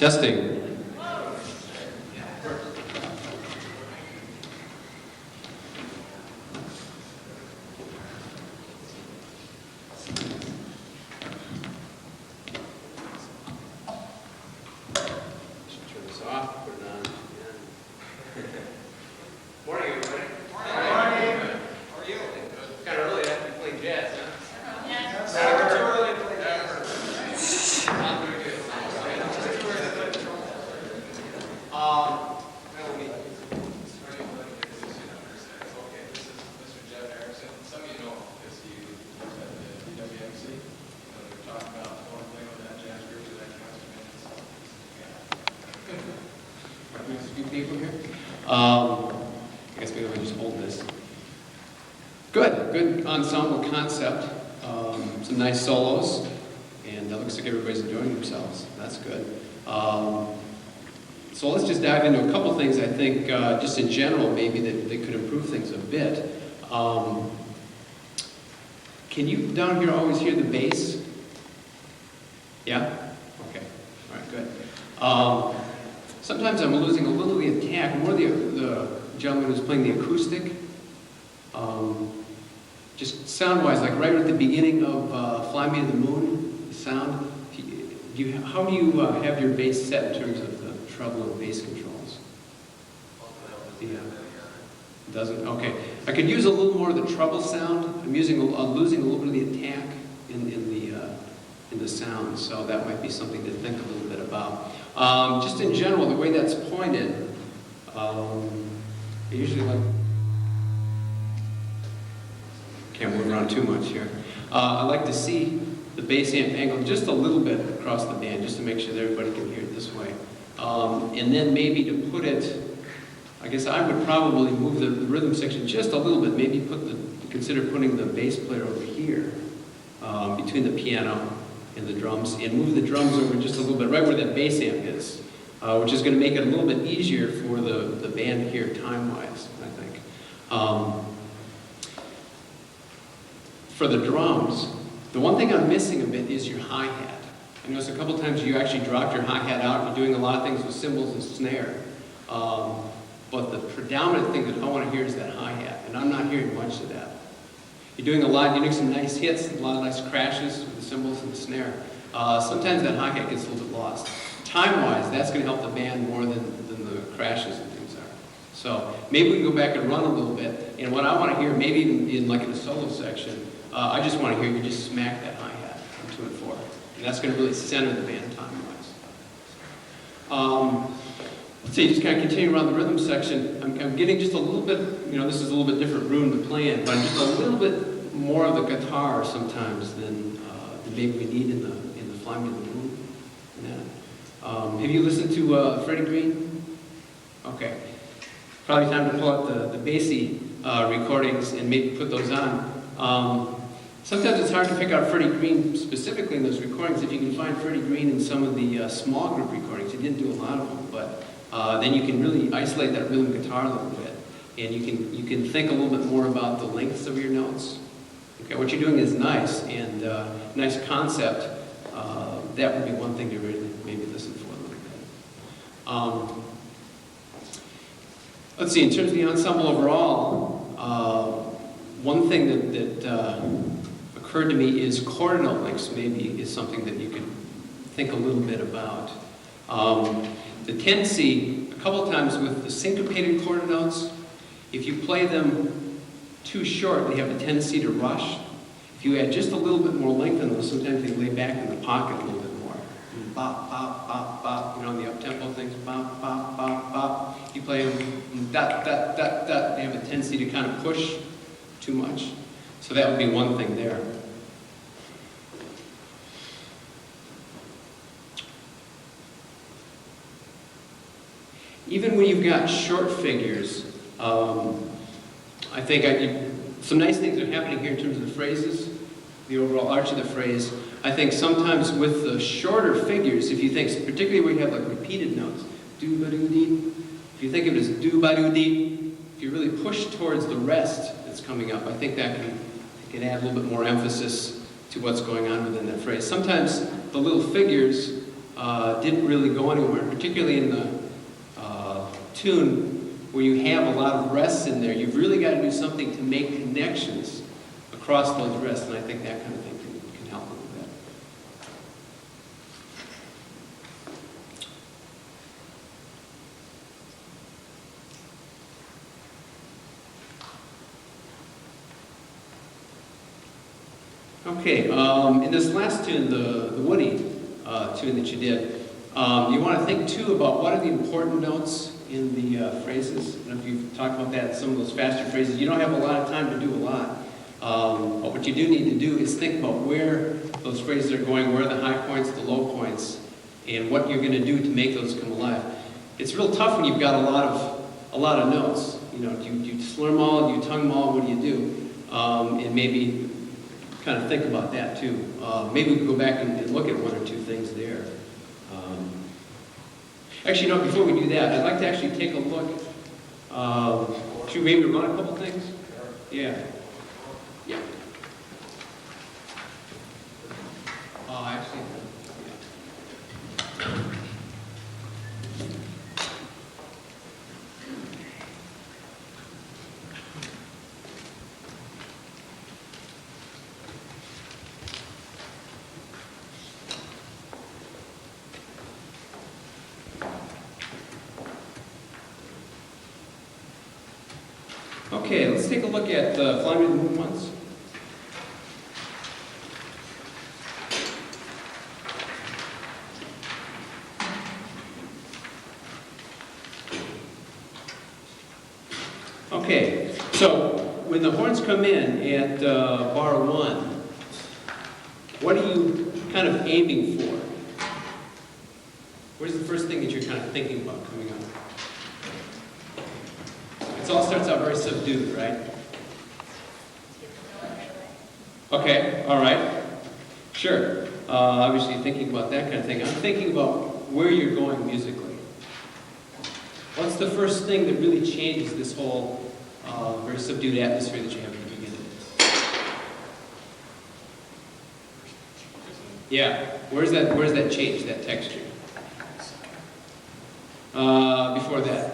Testing. I guess maybe we just hold this. Good ensemble concept. Some nice solos, and it looks like everybody's enjoying themselves. That's good. So let's just dive into a couple things I think, just in general, maybe that could improve things a bit. Can you down here always hear the bass? Yeah? Okay. All right, good. Sometimes I'm losing a little of the attack. More the gentleman who's playing the acoustic. Just sound-wise, like right at the beginning of Fly Me to the Moon, the sound. How do you have your bass set in terms of the treble and bass controls? Yeah. Doesn't? Okay. I could use a little more of the treble sound. I'm losing a little bit of the attack in the sound, so that might be something to think a little bit about. Just in general, the way that's pointed, I usually like. Can't move around too much here. I like to see the bass amp angle just a little bit across the band, just to make sure that everybody can hear it this way. And then maybe to put it, I guess I would probably move the rhythm section just a little bit. Maybe consider putting the bass player over here, between the piano and the drums, and move the drums over just a little bit, right where that bass amp is, which is going to make it a little bit easier for the band to hear time-wise, I think. For the drums, the one thing I'm missing a bit is your hi-hat. I noticed a couple times you actually dropped your hi-hat out. You're doing a lot of things with cymbals and snare. But the predominant thing that I want to hear is that hi-hat, and I'm not hearing much of that. You're doing some nice hits, a lot of nice crashes with the cymbals and the snare. Sometimes that hi-hat gets a little bit lost. Time-wise, that's going to help the band more than the crashes and things are. So maybe we can go back and run a little bit, and what I want to hear, maybe even in a solo section, I just want to hear you just smack that hi-hat on 2 and 4. And that's going to really center the band time-wise. Let's see, just kind of continue around the rhythm section. I'm getting just a little bit, this is a little bit different room to play in, but just a little bit more of the guitar sometimes than maybe we need in the Fly Me to the Moon. Have you listened to Freddie Green? Okay. Probably time to pull out the bassy recordings and maybe put those on. Sometimes it's hard to pick out Freddie Green specifically in those recordings. If you can find Freddie Green in some of the small group recordings, he didn't do a lot of them, but then you can really isolate that rhythm guitar a little bit, and you can think a little bit more about the lengths of your notes. Okay, what you're doing is nice and nice concept. That would be one thing to really maybe listen for a little bit. Let's see. In terms of the ensemble overall, one thing that occurred to me is quarter note lengths maybe is something that you could think a little bit about. The tendency, a couple times with the syncopated quarter notes, if you play them too short, they have a tendency to rush. If you add just a little bit more length in those, sometimes they lay back in the pocket a little bit more. Bop, bop, bop, bop, the up-tempo things, bop, bop, bop, bop. You play them, dot, dot, dot, dot, they have a tendency to kind of push too much. So that would be one thing there. Even when you've got short figures, I think some nice things are happening here in terms of the phrases, the overall arch of the phrase. I think sometimes with the shorter figures, if you think, particularly where you have like repeated notes, do-ba-do-dee, if you think of it as do-ba-do-dee, if you really push towards the rest that's coming up, I think that can add a little bit more emphasis to what's going on within that phrase. Sometimes the little figures didn't really go anywhere, particularly in the tune where you have a lot of rests in there. You've really got to do something to make connections across those rests, and I think that kind of thing can help a little bit. Okay, in this last tune, the Woody tune that you did, you want to think too about what are the important notes in the phrases. I don't know if you've talked about that, some of those faster phrases. You don't have a lot of time to do a lot. But what you do need to do is think about where those phrases are going, where are the high points, the low points, and what you're going to do to make those come alive. It's real tough when you've got a lot of notes. You know, do you slur them all? Do you tongue them all? What do you do? And maybe kind of think about that too. Maybe we can go back and look at one or two things there. Actually, no, before we do that, I'd like to actually take a look. Should we maybe run a couple things? Yeah. Yeah. Actually, yeah. Okay, let's take a look at Fly Me to the Moon once. Okay, so when the horns come in at bar 1, what are you kind of aiming for? Where's the first thing that you're kind of thinking about coming up? It all starts out very subdued, right? Okay, all right. Sure. Obviously thinking about that kind of thing. I'm thinking about where you're going musically. What's the first thing that really changes this whole very subdued atmosphere that you have at the beginning? Yeah. Where's that change, that texture? Before that?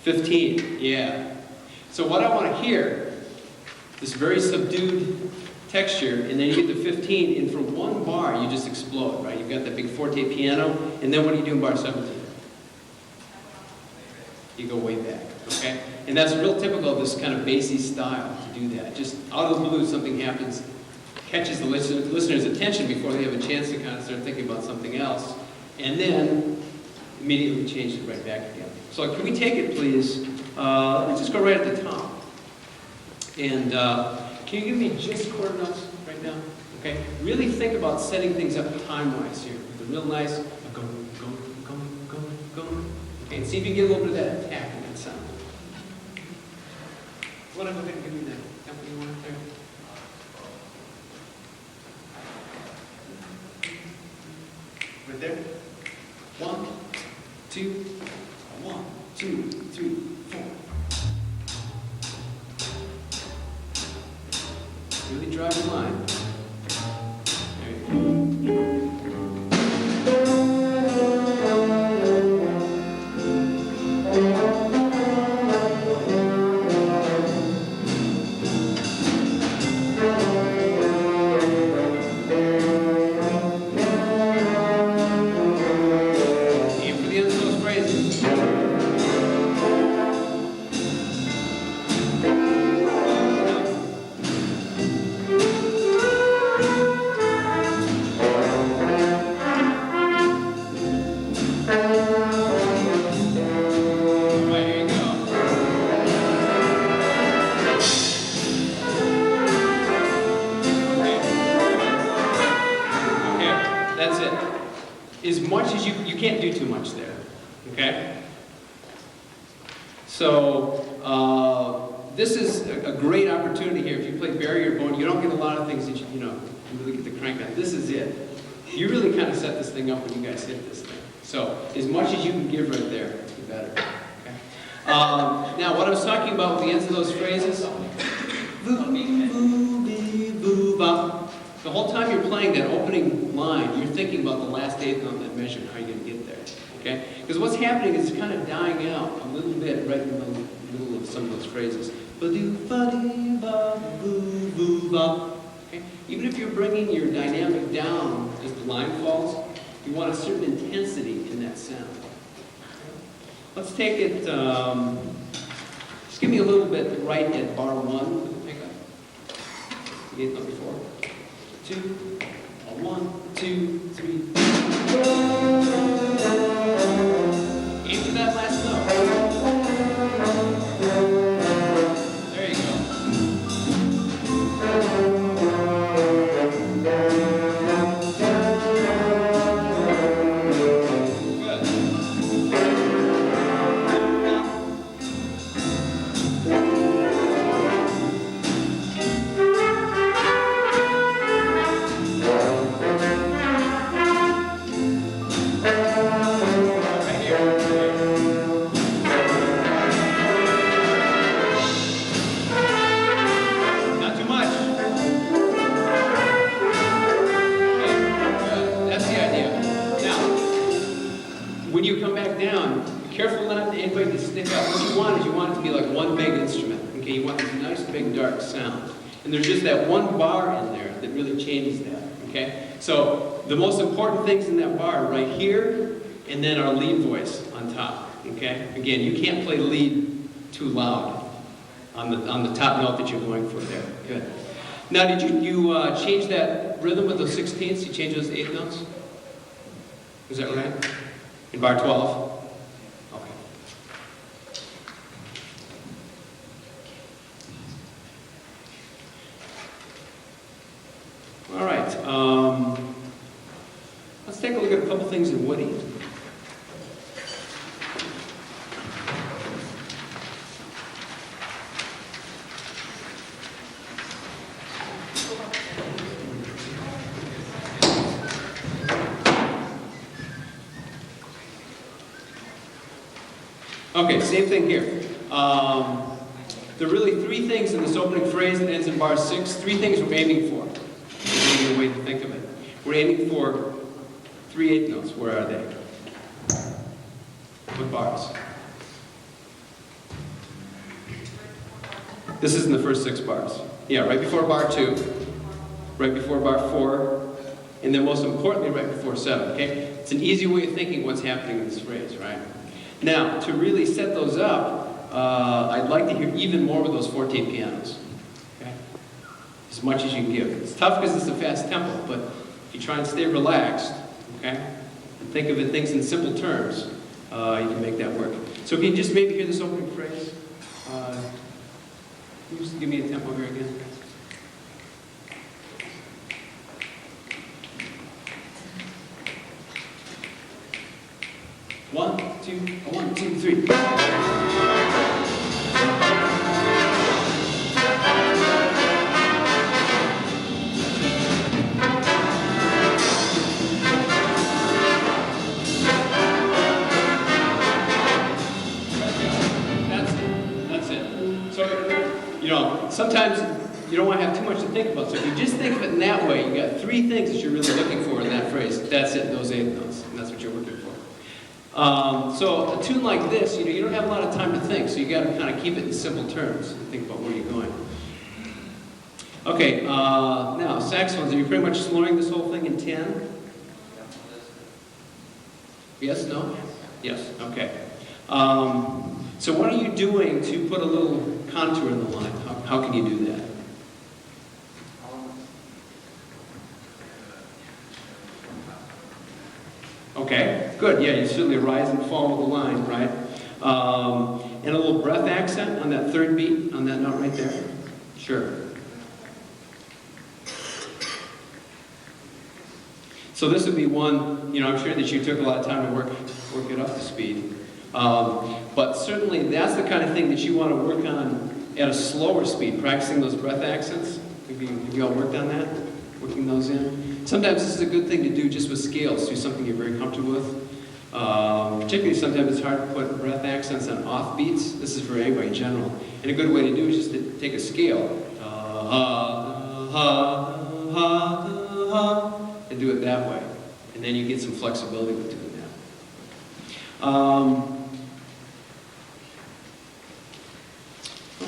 15, yeah. So what I want to hear, this very subdued texture, and then you get to 15, and from one bar you just explode, right? You've got that big forte piano, and then what do you do in bar 17? You go way back, okay? And that's real typical of this kind of bassy style to do that. Just out of the blue, something happens, catches the listener's attention before they have a chance to kind of start thinking about something else, and then immediately change it right back again. So can we take it, please? Let's just go right at the top. And can you give me just chord notes right now? Okay? Really think about setting things up time-wise here. With a real nice go, go, go, go, go. Okay, and see if you can get a little bit of that attack in that sound. Want to go ahead and give me that tempo you want up there? Right there? 1, 2, 1, 2, 3, 4. Really drive the line. There you go. As much as you can't do too much there, okay? So this is a great opportunity here. If you play Bury Your Bone, you don't get a lot of things that you really get the crank on. This is it. You really kind of set this thing up when you guys hit this thing. So as much as you can give right there, the better. Okay? Now, what I was talking about with the ends of those phrases, the whole time you're playing that opening line, you're thinking about the last eighth note of that measure and how you're going to get there. Okay? Because what's happening is it's kind of dying out a little bit right in the middle of some of those phrases. Okay? Even if you're bringing your dynamic down as the line falls, you want a certain intensity in that sound. Let's take it, just give me a little bit right at bar 1 with the pickup. The eighth note before. 2, 1, 2, 3. Aim for that last note. There you go. Careful not anybody to stick up. What you want is you want it to be like one big instrument. Okay, you want this nice big dark sound. And there's just that one bar in there that really changes that. Okay? So the most important things in that bar are right here and then our lead voice on top. Okay? Again, you can't play lead too loud on the top note that you're going for there. Good. Now did you change that rhythm with those 16ths? You change those 8 notes? Is that right? In bar 12? All right, let's take a look at a couple things in Woody. Okay, same thing here. There are really 3 things in this opening phrase that ends in bar 6, 3 things we're aiming for. A way to think of it. We're aiming for 3 eighth notes. Where are they? What bars? This is in the first 6 bars. Yeah, right before bar 2, right before bar 4, and then most importantly, right before 7. Okay? It's an easy way of thinking what's happening in this phrase, right? Now, to really set those up, I'd like to hear even more with those forte pianos. As much as you can give. It's tough because it's a fast tempo, but if you try and stay relaxed, okay, and think of things in simple terms, you can make that work. So can you just maybe hear this opening phrase? Can you just give me a tempo here again? One, two, 1, 2, 3. Sometimes you don't want to have too much to think about. So if you just think of it in that way, you got 3 things that you're really looking for in that phrase. That's it, those 8 notes. And that's what you're looking for. So a tune like this, you don't have a lot of time to think, so you got to kind of keep it in simple terms and think about where you're going. Okay, now saxophones. Are you pretty much slowing this whole thing in 10? Yes, no? Yes, okay. So what are you doing to put a little contour in the line? How can you do that? Okay, good. Yeah, you certainly rise and fall with the line, right? And a little breath accent on that 3rd beat, on that note right there. Sure. So this would be one, I'm sure that you took a lot of time to work it up to speed. But certainly that's the kind of thing that you want to work on at a slower speed, practicing those breath accents. Have you all worked on that? Working those in? Sometimes this is a good thing to do just with scales, do something you're very comfortable with. Particularly sometimes it's hard to put breath accents on off beats. This is for anybody in general. And a good way to do it is just to take a scale. and do it that way. And then you get some flexibility with doing that.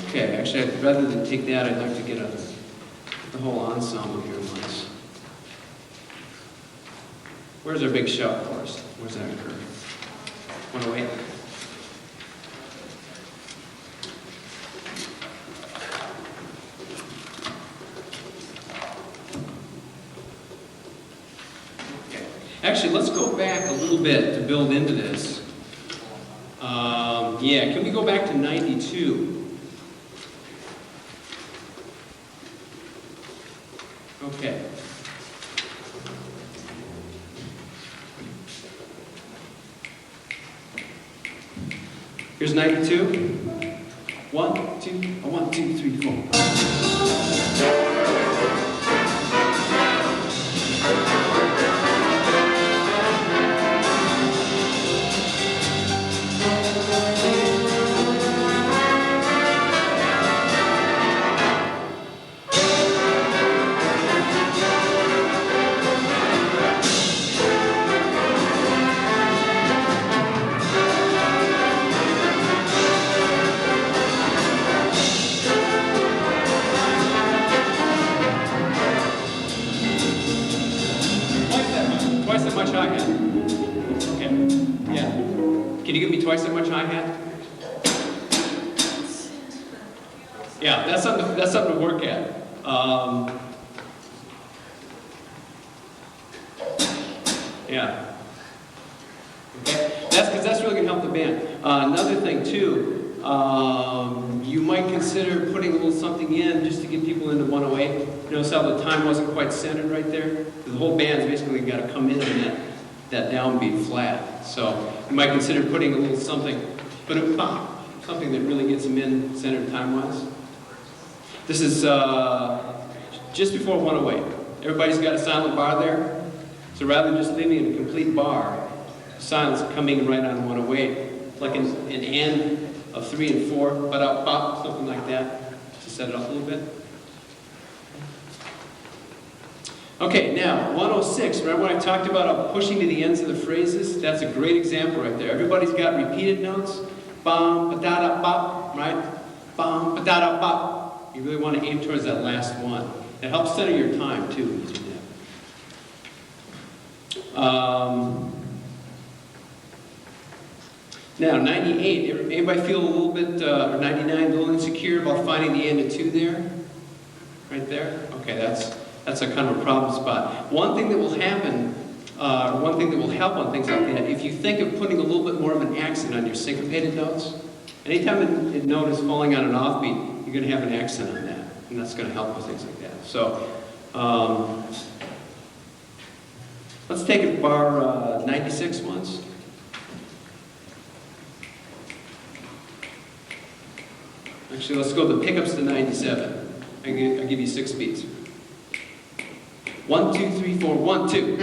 Okay, actually, rather than take that, I'd like to get the whole ensemble here once. Where's our big shout chorus? Where's that occur? 108? Okay. Actually, let's go back a little bit to build into this. Yeah, can we go back to 92? Okay. Here's 92. 1, 2, 1, 2, 3, 4. Much hi-hat. Okay. Yeah. Can you give me twice that much hi-hat? Yeah, that's something to work at. Yeah. Okay. That's really going to help the band. Another thing too, you might consider putting a little something in just to get people into 108. Notice how the time wasn't quite centered right there? The whole band's basically got to come in on that downbeat flat. So you might consider putting a little something, something that really gets them in centered time-wise. This is just before 108. Everybody's got a silent bar there. So rather than just leaving a complete bar, silence coming right on 108, like an end of 3 and 4, ba-da-bop, something like that, to set it up a little bit. Okay, now, 106, remember when I talked about pushing to the ends of the phrases? That's a great example right there. Everybody's got repeated notes. Bum, ba-da-da-bop, right? Bum, ba-da-da-bop. You really want to aim towards that last one. It helps center your time, too, when you do that. Now, 98, anybody feel a little bit, or 99, a little insecure about finding the end of 2 there? Right there? Okay, that's a kind of a problem spot. One thing that will happen, one thing that will help on things like that, if you think of putting a little bit more of an accent on your syncopated notes, anytime a note is falling on an offbeat, you're going to have an accent on that, and that's going to help with things like that. So, let's take it bar 96 once. Actually, let's go the pickups to 97. I'll give you 6 beats. 1, 2, 3, 4, 1, 2.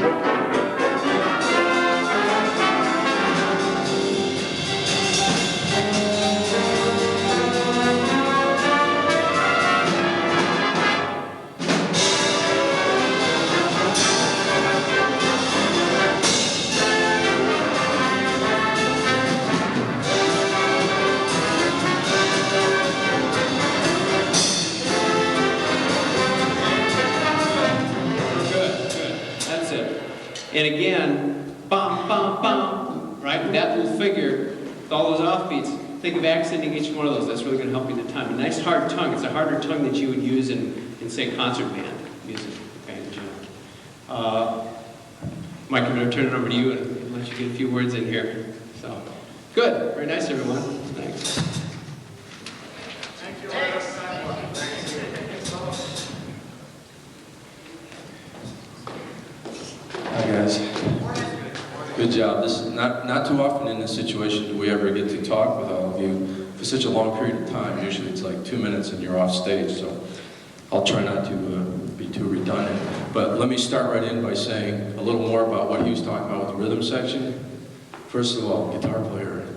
And again, bum, bum, bum, right? That little figure, with all those offbeats, think of accenting each one of those. That's really going to help you the time. A nice hard tongue. It's a harder tongue that you would use in say, concert band music, okay, in general. Mike, I'm going to turn it over to you and let you get a few words in here. So, good. Very nice, everyone. Thanks. Thank you. Hi guys. Good job. This is not too often in this situation do we ever get to talk with all of you for such a long period of time. Usually it's like 2 minutes and you're off stage, so I'll try not to be too redundant. But let me start right in by saying a little more about what he was talking about with the rhythm section. First of all, guitar player,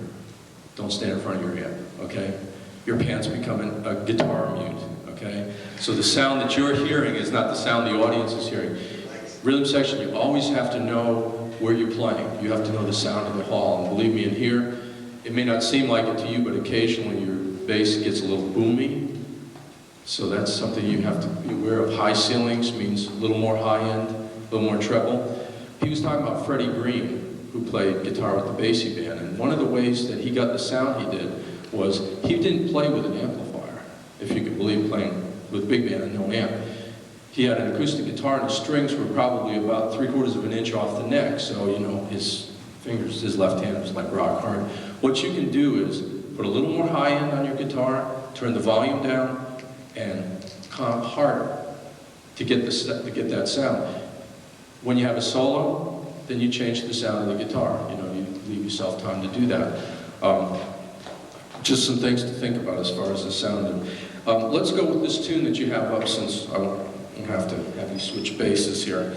don't stand in front of your amp, okay? Your pants becoming a guitar mute, okay? So the sound that you're hearing is not the sound the audience is hearing. Rhythm section, you always have to know where you're playing. You have to know the sound of the hall. And believe me, in here, it may not seem like it to you, but occasionally your bass gets a little boomy. So that's something you have to be aware of. High ceilings means a little more high end, a little more treble. He was talking about Freddie Green, who played guitar with the Basie Band. And one of the ways that he got the sound he did was he didn't play with an amplifier, if you could believe, playing with big band and no amp. He had an acoustic guitar, and the strings were probably about 3/4 of an inch off the neck, so, you know, his fingers, his left hand was like rock hard. What you can do is put a little more high end on your guitar, turn the volume down, and comp harder to get that sound. When you have a solo, then you change the sound of the guitar. You know, you leave yourself time to do that. Just some things to think about as far as the sound. Let's go with this tune that you have up, since I won't have to have you switch basses here.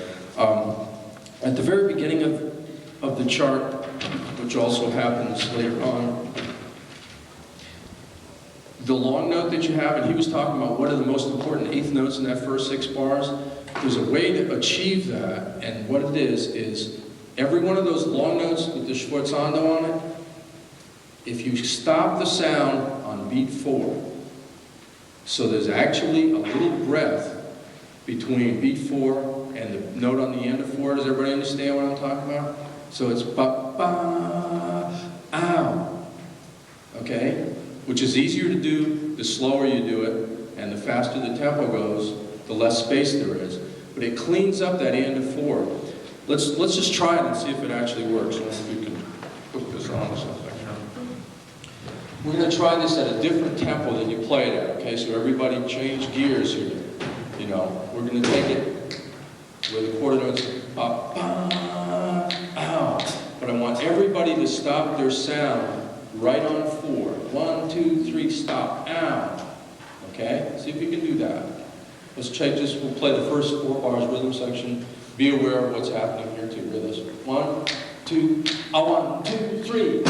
At the very beginning of the chart, which also happens later on, the long note that you have, and he was talking about what are the most important eighth notes in that first 6 bars. There's a way to achieve that, and what it is every one of those long notes with the sforzando on it, if you stop the sound on beat 4, so there's actually a little breath between beat 4 and the note on the end of 4. Does everybody understand what I'm talking about? So it's ba-ba-ow, okay? Which is easier to do the slower you do it, and the faster the tempo goes, the less space there is. But it cleans up that end of 4. Let's just try it and see if it actually works. Let's see if we can put this on or something. We're going to try this at a different tempo than you play it at, okay? So everybody change gears here. You know, we're going to take it where the quarter notes ba ba ow. But I want everybody to stop their sound right on 4. 1, 2, 3, stop, ow. Okay? See if you can do that. Let's check this. We'll play the first 4 bars rhythm section. Be aware of what's happening here too. With us. 1, 2, 1, 2, 3.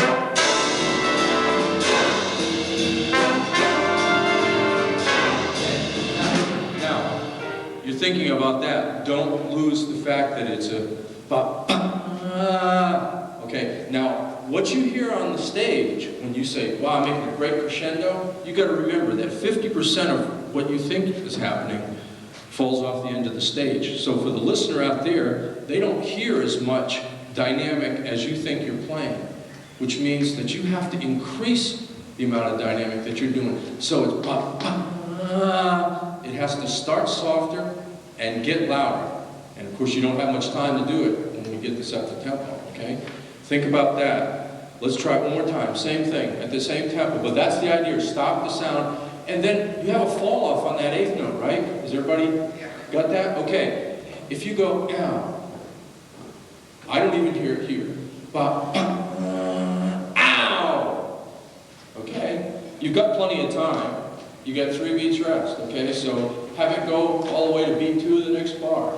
You're thinking about that. Don't lose the fact that it's a ba, ba, okay. Now, what you hear on the stage when you say, wow, I'm making a great crescendo, you got to remember that 50% of what you think is happening falls off the end of the stage. So for the listener out there, they don't hear as much dynamic as you think you're playing, which means that you have to increase the amount of dynamic that you're doing. So it's ba, ba, it has to start softer and get louder. And of course, you don't have much time to do it when we get this up to tempo, okay? Think about that. Let's try it one more time. Same thing, at the same tempo. But that's the idea. Stop the sound. And then you have a fall off on that 8th note, right? Has everybody got that? Okay. If you go, ow. I don't even hear it here. Ba, ba, ow. Okay? You've got plenty of time. You got 3 beats rest, okay? So have it go all the way to beat 2 of the next bar.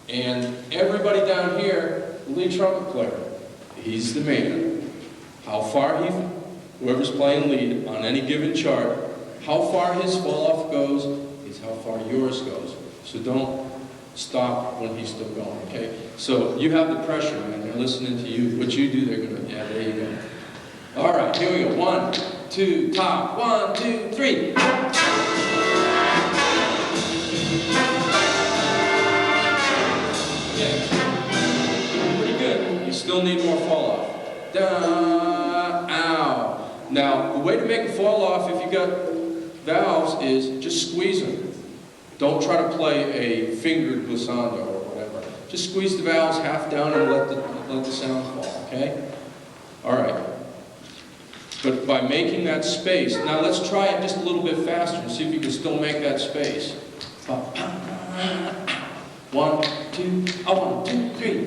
And everybody down here, the lead trumpet player, he's the man. How far whoever's playing lead on any given chart, how far his fall off goes is how far yours goes. So don't stop when he's still going, okay? So you have the pressure, man. They're listening to you. What you do, they're gonna, yeah, there you go. All right, here we go. 1, 2, top. 1, 2, 3. Yeah. Pretty good. You still need more fall off. Da, ow. Now, the way to make a fall off if you got valves is just squeeze them. Don't try to play a fingered glissando or whatever. Just squeeze the valves half down and let the sound fall, okay? All right. But by making that space, now let's try it just a little bit faster and see if you can still make that space. 1, 2, 1, 2, 3.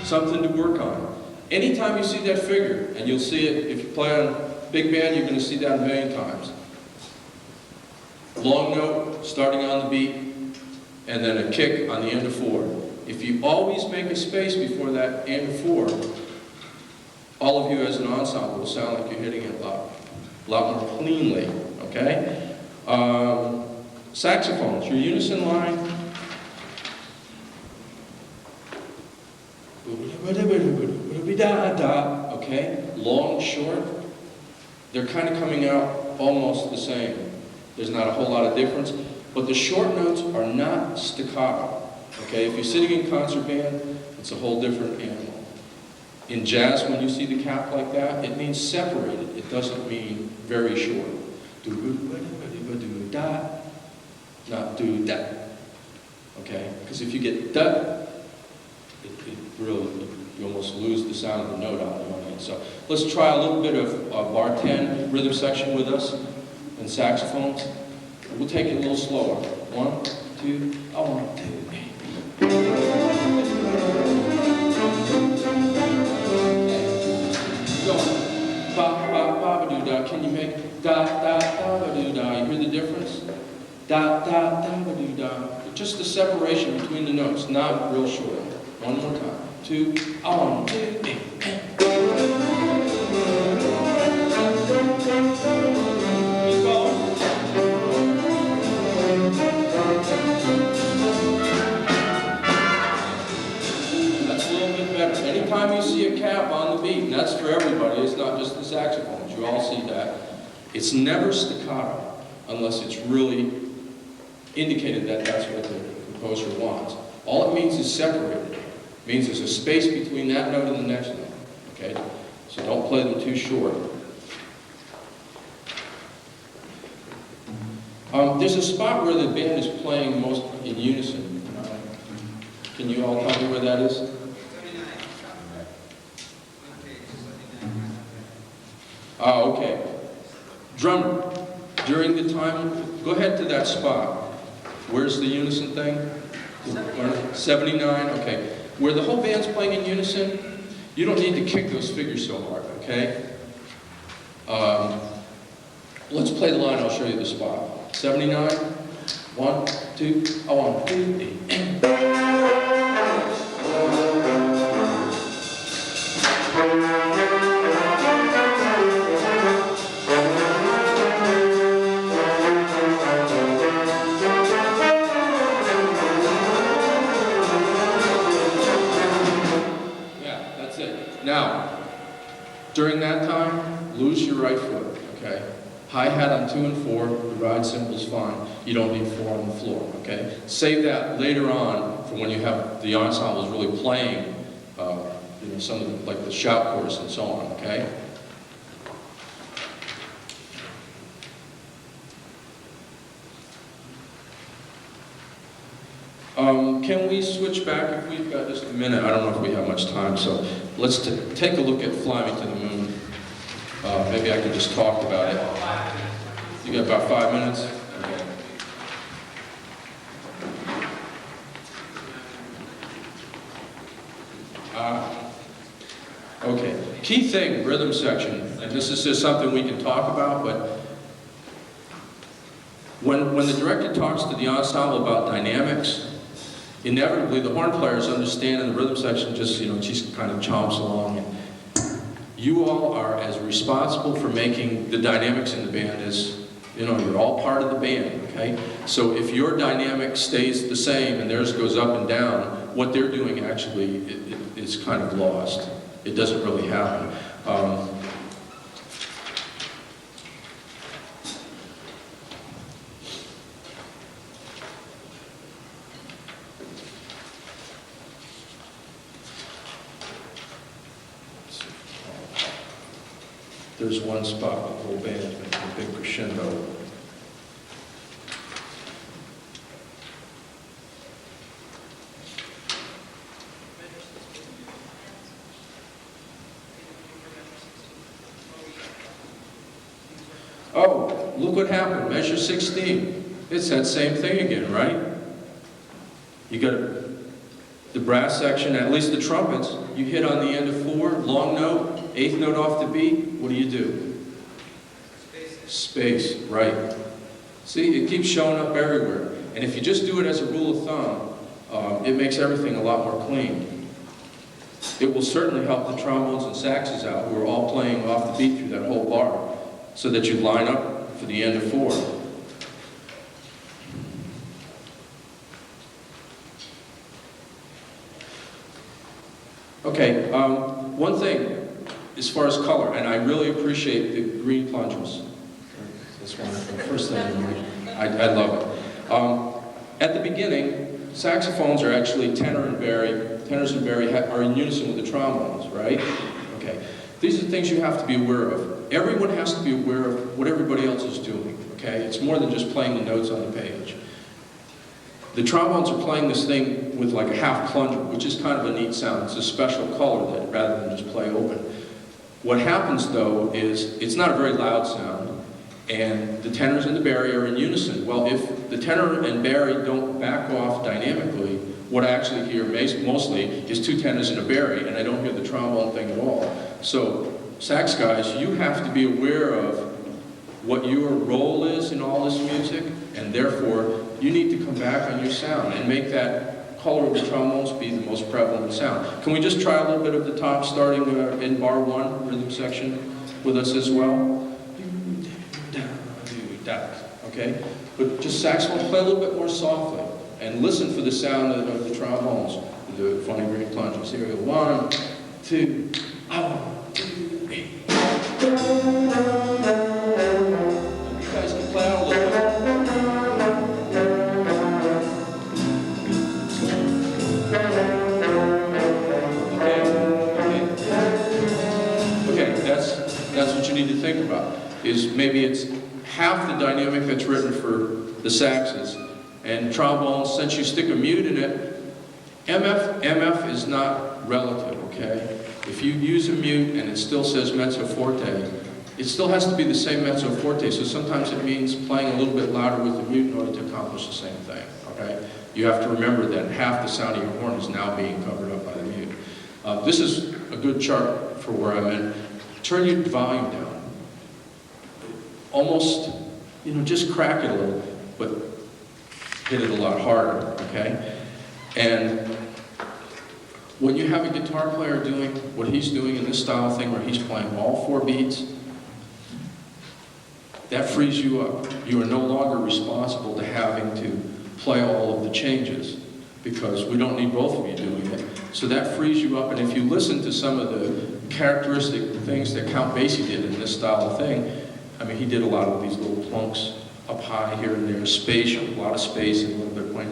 Something to work on. Anytime you see that figure, and you'll see it, if you play on big band, you're going to see that a million times. Long note, starting on the beat, and then a kick on the end of 4. If you always make a space before that end of 4, all of you as an ensemble will sound like you're hitting it a lot more cleanly, okay? Saxophones, your unison line. Okay, long, short. They're kind of coming out almost the same. There's not a whole lot of difference, but the short notes are not staccato. Okay, if you're sitting in concert band, it's a whole different animal. In jazz, when you see the cap like that, it means separated. It doesn't mean very short. Not do da. Okay, because if you get da, it really, you almost lose the sound of the note on the audience. So let's try a little bit of bar 10 rhythm section with us and saxophones. We'll take it a little slower. 1, 2, 1, 2. Go. Ba ba ba ba doo da. Can you make da da da ba doo da? You hear the difference? Da da da ba doo da. Just the separation between the notes, not real short. One more time. 2, 1, 2, 3. Keep going. That's a little bit better. Anytime you see a cap on the beat, and that's for everybody, it's not just the saxophones, you all see that. It's never staccato unless it's really indicated that that's what the composer wants. All it means is separated. It means there's a space between that note and the next note. Okay? So don't play them too short. There's a spot where the band is playing most in unison. Can you all tell me where that is? Oh, okay. Drummer, during the time, go ahead to that spot. Where's the unison thing? 79, okay. Where the whole band's playing in unison, you don't need to kick those figures so hard, okay? Let's play the line, I'll show you the spot. 79, 1, 2, 1, 2, 8. Now, during that time, lose your right foot, okay? Hi-hat on 2 and 4, the ride cymbal's fine. You don't need 4 on the floor, okay? Save that later on for when you have the ensembles really playing, some of the, like the shout chorus and so on, okay? Can we switch back if we've got just a minute? I don't know if we have much time, so let's take a look at Fly Me to the Moon. Maybe I can just talk about it. You got about 5 minutes? Okay. Okay. Key thing, rhythm section, and this is just something we can talk about, but when the director talks to the ensemble about dynamics, inevitably the horn players understand in the rhythm section just, just kind of chomps along. And you all are as responsible for making the dynamics in the band as, you're all part of the band, okay? So if your dynamic stays the same and theirs goes up and down, what they're doing actually is kind of lost. It doesn't really happen. There's one spot with the whole band, a big crescendo. Oh, look what happened, measure 16. It's that same thing again, right? You got the brass section, at least the trumpets, you hit on the end of 4, long note, 8th note off the beat, what do? Space, right. See, it keeps showing up everywhere. And if you just do it as a rule of thumb, it makes everything a lot more clean. It will certainly help the trombones and saxes out who are all playing off the beat through that whole bar, so that you line up for the end of 4. Okay, one thing as far as color, and I really appreciate the green plungers. That's one of the first thing I love it. At the beginning, saxophones are actually tenors and bari are in unison with the trombones, right? Okay. These are things you have to be aware of. Everyone has to be aware of what everybody else is doing, okay? It's more than just playing the notes on the page. The trombones are playing this thing with like a half plunger, which is kind of a neat sound. It's a special color that rather than just play open. What happens though is it's not a very loud sound, and the tenors and the bari are in unison. Well, if the tenor and bari don't back off dynamically, what I actually hear mostly is 2 tenors and a bari, and I don't hear the trombone thing at all. So, sax guys, you have to be aware of what your role is in all this music, and therefore, you need to come back on your sound and make that color of the trombones be the most prevalent sound. Can we just try a little bit of the top, starting in bar 1, rhythm section, with us as well? Okay? But just saxophone, play a little bit more softly, and listen for the sound of the trombones, the funny green plungers. Here we go. 1, 2, 1, 2, 3. You guys can play out a little bit. Okay, that's what you need to think about, is maybe it's half the dynamic that's written for the saxes, and trombones, since you stick a mute in it, MF is not relative, okay? If you use a mute and it still says mezzo forte, it still has to be the same mezzo forte, so sometimes it means playing a little bit louder with the mute in order to accomplish the same thing, okay? You have to remember that half the sound of your horn is now being covered up by the mute. This is a good chart for where I'm in. Turn your volume down. Almost, just crack it a little, but hit it a lot harder, okay? And when you have a guitar player doing what he's doing in this style thing where he's playing all 4 beats, that frees you up. You are no longer responsible to having to play all of the changes, because we don't need both of you doing it. So that frees you up, and if you listen to some of the characteristic things that Count Basie did in this style of thing, I mean, he did a lot of these little plunks up high here and there, spatial, a lot of space and a little bit of point.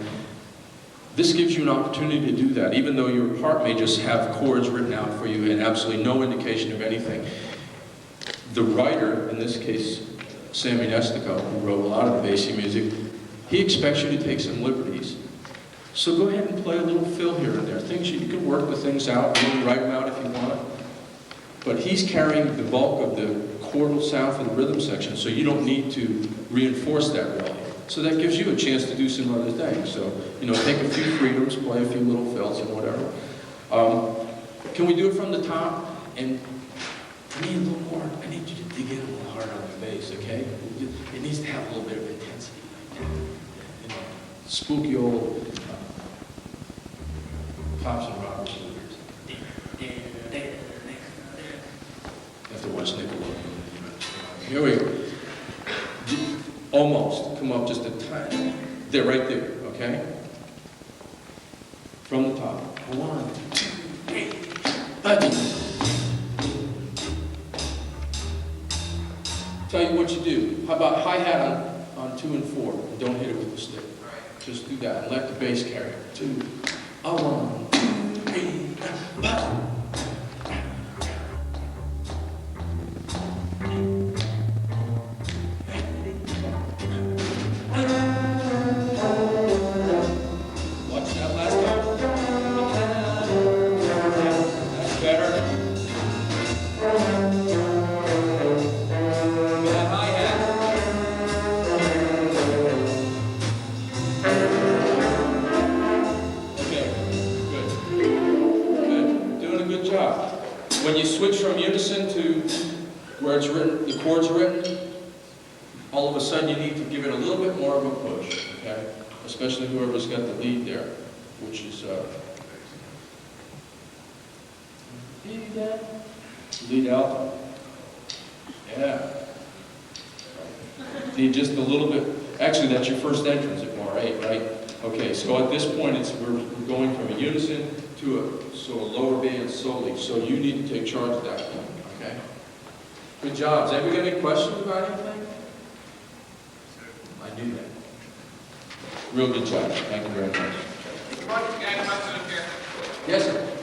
This gives you an opportunity to do that, even though your part may just have chords written out for you and absolutely no indication of anything. The writer, in this case, Sammy Nestico, who wrote a lot of the Basie music, he expects you to take some liberties. So go ahead and play a little fill here and there. Things you can work the things out, you can write them out if you want. But he's carrying the bulk of the chordal sound for the rhythm section, so you don't need to reinforce that really. So that gives you a chance to do some other things. So, take a few freedoms, play a few little fills and whatever. Can we do it from the top? And I need a little more. I need you to dig in a little harder on the bass, okay? It needs to have a little bit of intensity like that. Spooky old Pops and Roberts. You have to watch Nickelodeon. Here we go. Almost. Come up just a tiny. There, right there, okay? From the top. 1, 2, 3, 5. Tell you what you do. How about hi-hat on 2 and 4? And don't hit it with the stick. Just do that and let the bass carry it. 2. 1, 2, 3, 5. When you switch from unison to where it's written, the chords are written, all of a sudden you need to give it a little bit more of a push, okay? Especially whoever's got the lead there, which is Lead that. Lead alto. Yeah. Need just a little bit. Actually, that's your first entrance at bar 8, right? Okay, so at this point, we're going from a unison to a lower band solely. So you need to take charge at that point, okay? Good job. Has anybody got any questions about anything? I knew that. Real good job. Thank you very much. Crotty, can I come up to the chair? Yes, sir.